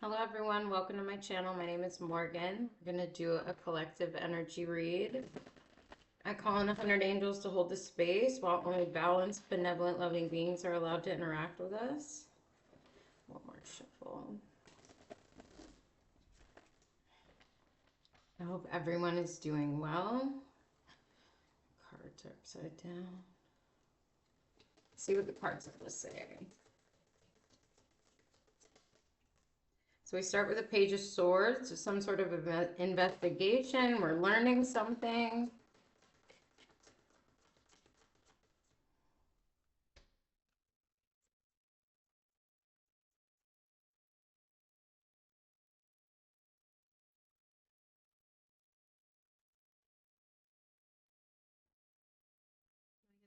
Hello everyone, welcome to my channel. My name is Morgan. I'm going to do a collective energy read. I call in 100 angels to hold the space while only balanced, benevolent, loving beings are allowed to interact with us. One more shuffle. I hope everyone is doing well. Cards are upside down. Let's see what the cards have to say. So we start with a Page of Swords, some sort of investigation. We're learning something.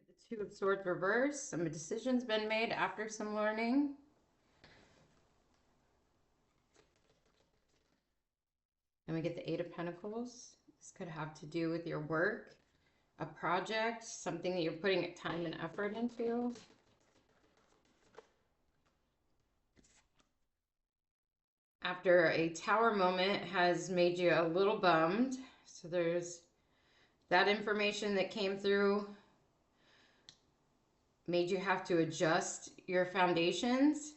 The Two of Swords reversed. Some decisions been made after some learning. And we get the Eight of Pentacles. This could have to do with your work, a project, something that you're putting time and effort into. After a Tower moment has made you a little bummed. So there's that information that came through, made you have to adjust your foundations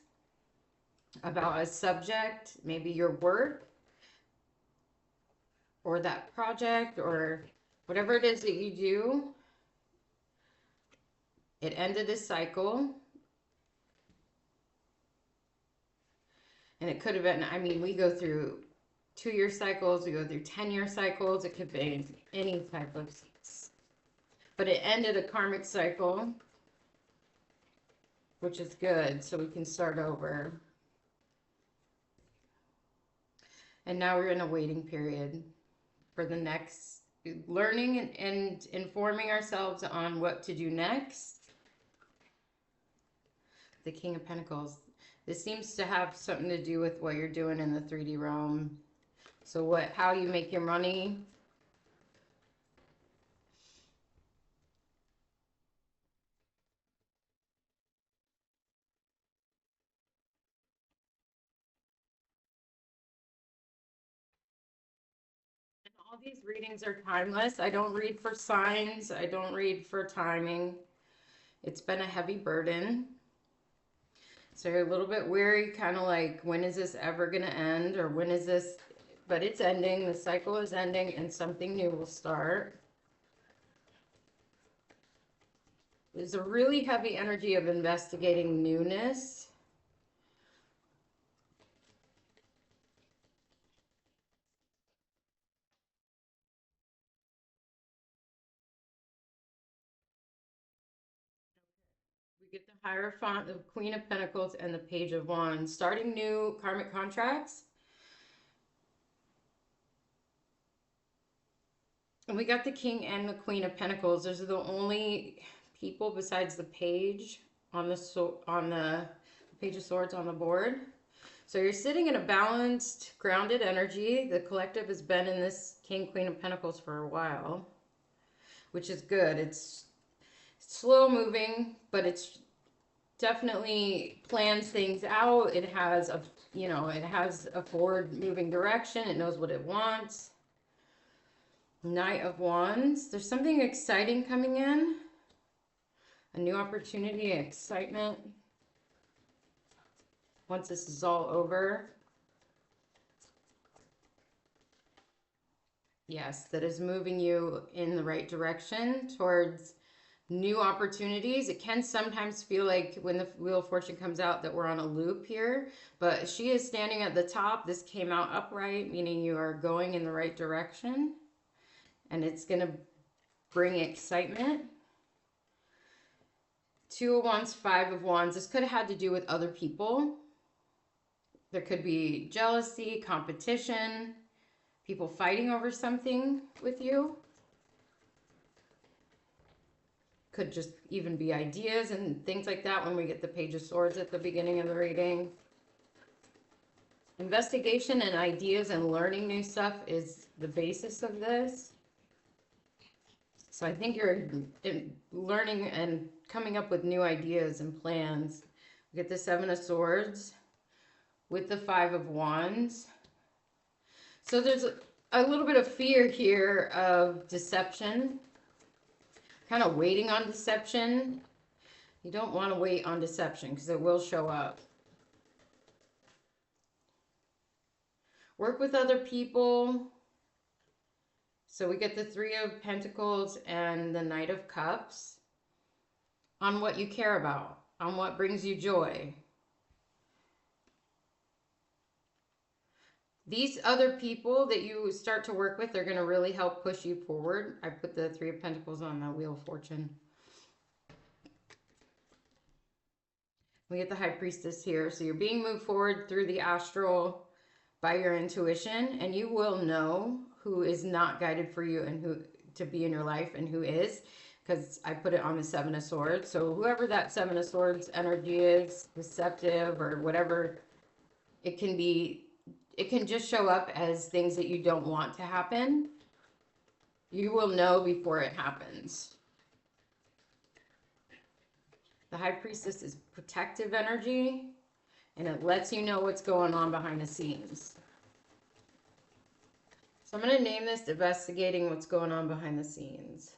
about a subject, maybe your work, or that project, or whatever it is that you do. It ended a cycle. And it could have been, I mean, we go through 2-year cycles, we go through 10-year cycles. It could be any type of, but it ended a karmic cycle, which is good. So we can start over. And now we're in a waiting period for the next, learning and informing ourselves on what to do next. The King of Pentacles. This seems to have something to do with what you're doing in the 3D realm. So how you make your money. And all these readings are timeless. I don't read for signs. I don't read for timing. It's been a heavy burden. So you're a little bit weary, kind of like, when is this ever going to end? Or when is this? But it's ending. The cycle is ending and something new will start. There's a really heavy energy of investigating newness. We get the Hierophant, the Queen of Pentacles, and the Page of Wands. Starting new karmic contracts. And we got the King and the Queen of Pentacles. Those are the only people besides the Page on the Page of Swords on the board. So you're sitting in a balanced, grounded energy. The collective has been in this King, Queen of Pentacles for a while, which is good. It's slow moving, but it's definitely plans things out. It has a, it has a forward moving direction. It knows what it wants. Knight of Wands. There's something exciting coming in. A new opportunity, excitement. Once this is all over. Yes, that is moving you in the right direction towards new opportunities. It can sometimes feel like when the Wheel of Fortune comes out that we're on a loop here, but she is standing at the top. This came out upright, meaning you are going in the right direction, and it's going to bring excitement. Two of Wands, Five of Wands. This could have had to do with other people. There could be jealousy, competition, people fighting over something with you. Could just even be ideas and things like that when we get the Page of Swords at the beginning of the reading. Investigation and ideas and learning new stuff is the basis of this. So I think you're learning and coming up with new ideas and plans. We get the Seven of Swords. with the Five of Wands. So there's a little bit of fear here of deception, kind of waiting on deception. You don't want to wait on deception because it will show up. Work with other people. So we get the Three of Pentacles and the Knight of Cups on what you care about, on what brings you joy. These other people that you start to work with are going to really help push you forward. I put the Three of Pentacles on the Wheel of Fortune. We get the High Priestess here. So you're being moved forward through the astral by your intuition, and you will know who is not guided for you and who to be in your life and who is, because I put it on the Seven of Swords. So whoever that Seven of Swords energy is, deceptive or whatever, it can be, it can just show up as things that you don't want to happen. You will know before it happens. The High Priestess is protective energy, and it lets you know what's going on behind the scenes. So I'm going to name this Investigating What's Going On Behind the Scenes.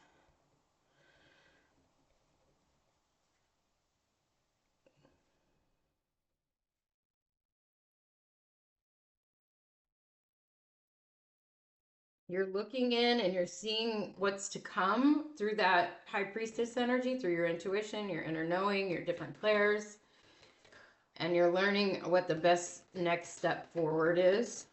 You're looking in and you're seeing what's to come through that High Priestess energy, through your intuition, your inner knowing, your different clairs. And you're learning what the best next step forward is.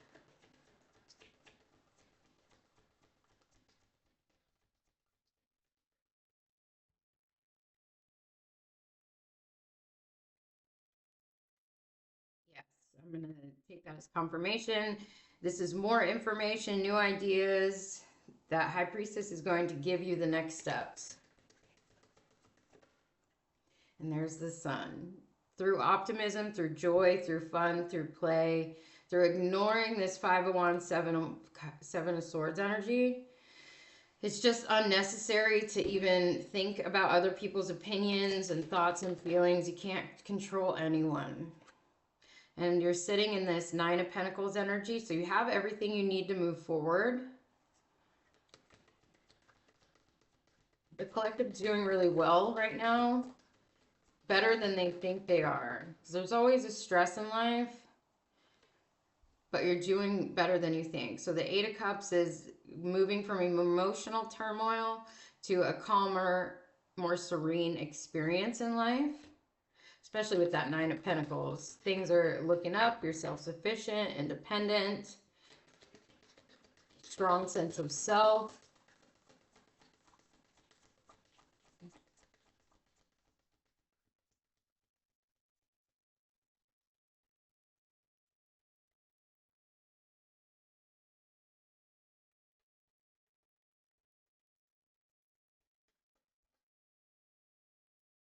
Yes, I'm going to take that as confirmation. This is more information, new ideas. That High Priestess is going to give you the next steps. And there's the Sun. Through optimism, through joy, through fun, through play, through ignoring this Five of Wands, Seven of Swords energy. It's just unnecessary to even think about other people's opinions and thoughts and feelings. You can't control anyone. And you're sitting in this Nine of Pentacles energy, so you have everything you need to move forward. The collective's doing really well right now. Better than they think they are. There's always a stress in life, but you're doing better than you think. So the Eight of Cups is moving from emotional turmoil to a calmer, more serene experience in life, especially with that Nine of Pentacles. Things are looking up, you're self-sufficient, independent, strong sense of self.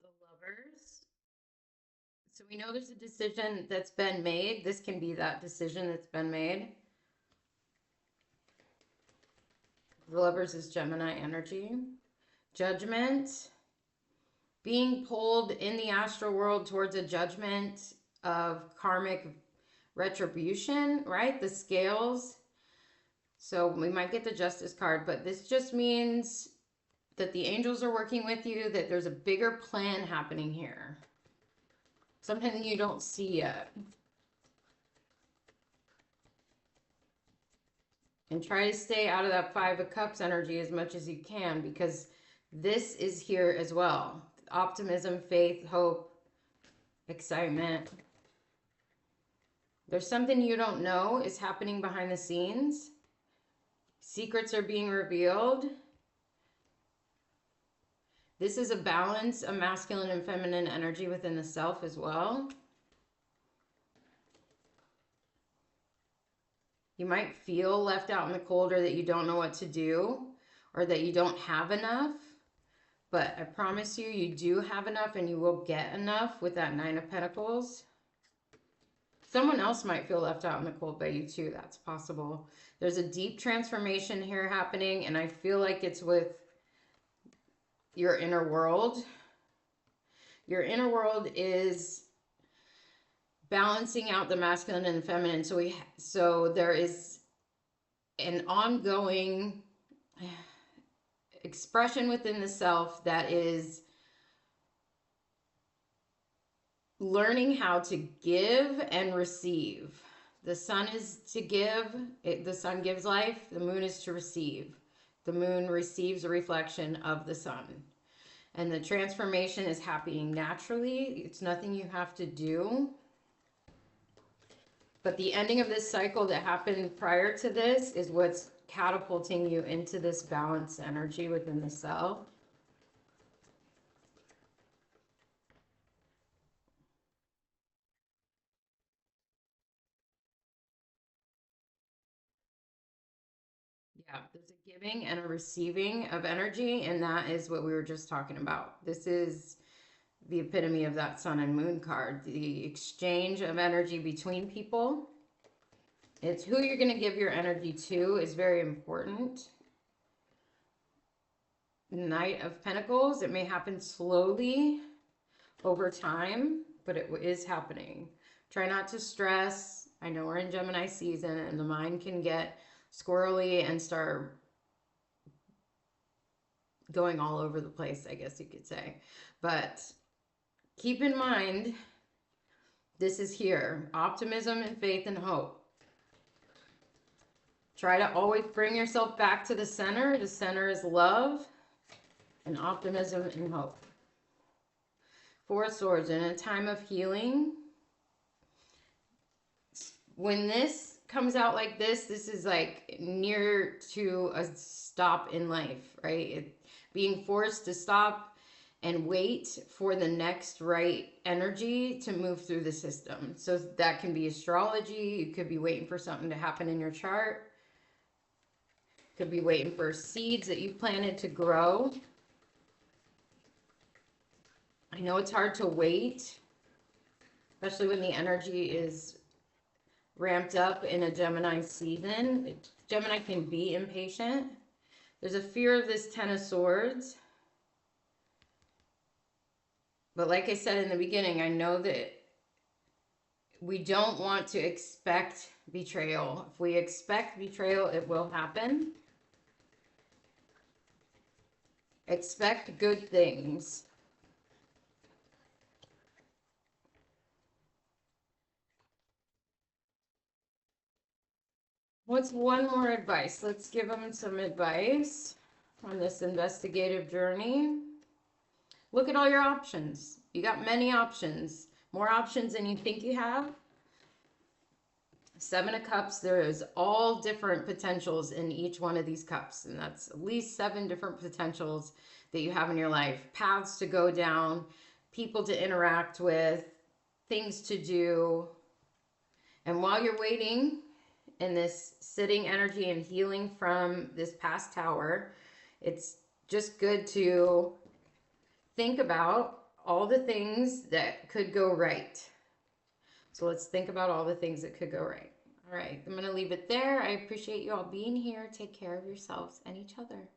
The Lovers. So we know there's a decision that's been made. This can be that decision that's been made. The Lovers is Gemini energy. Judgment. Being pulled in the astral world towards a judgment of karmic retribution, right? The scales. So we might get the Justice card, but this just means that the angels are working with you, that there's a bigger plan happening here. Something you don't see yet. And try to stay out of that Five of Cups energy as much as you can, because this is here as well. Optimism, faith, hope, excitement. There's something you don't know is happening behind the scenes. Secrets are being revealed. This is a balance, a masculine and feminine energy within the self as well. You might feel left out in the cold, or that you don't know what to do, or that you don't have enough. But I promise you, you do have enough, and you will get enough with that Nine of Pentacles. Someone else might feel left out in the cold by you too. That's possible. There's a deep transformation here happening, and I feel like it's with your inner world. Your inner world is balancing out the masculine and the feminine. So there is an ongoing expression within the self that is learning how to give and receive. The sun is to give, the sun gives life, the moon is to receive. The moon receives a reflection of the sun. And the transformation is happening naturally. It's nothing you have to do. But the ending of this cycle that happened prior to this is what's catapulting you into this balanced energy within the self. Yeah, there's a giving and a receiving of energy, and that is what we were just talking about. This is the epitome of that sun and moon card. The exchange of energy between people. It's who you're going to give your energy to is very important. Knight of Pentacles. It may happen slowly over time, but it is happening. Try not to stress. I know we're in Gemini season and the mind can get squirrely and start going all over the place, I guess you could say. But keep in mind, this is here. Optimism and faith and hope. Try to always bring yourself back to the center. The center is love and optimism and hope. Four of Swords, in a time of healing. When this comes out like this is like near to a stop in life, right? Being forced to stop and wait for the next right energy to move through the system. So that can be astrology. You could be waiting for something to happen in your chart. Could be waiting for seeds that you planted to grow. I know it's hard to wait, especially when the energy is ramped up in a Gemini season. Gemini can be impatient. There's a fear of this Ten of Swords. But like I said in the beginning, I know that we don't want to expect betrayal. If we expect betrayal, it will happen. Expect good things. What's one more advice? Let's give them some advice on this investigative journey. Look at all your options. You got many options. More options than you think you have. Seven of Cups, there is all different potentials in each one of these cups. And that's at least 7 different potentials that you have in your life. Paths to go down, people to interact with, things to do. And while you're waiting in this sitting energy and healing from this past tower, it's just good to think about all the things that could go right. So let's think about all the things that could go right. All right, I'm going to leave it there. I appreciate you all being here. Take care of yourselves and each other.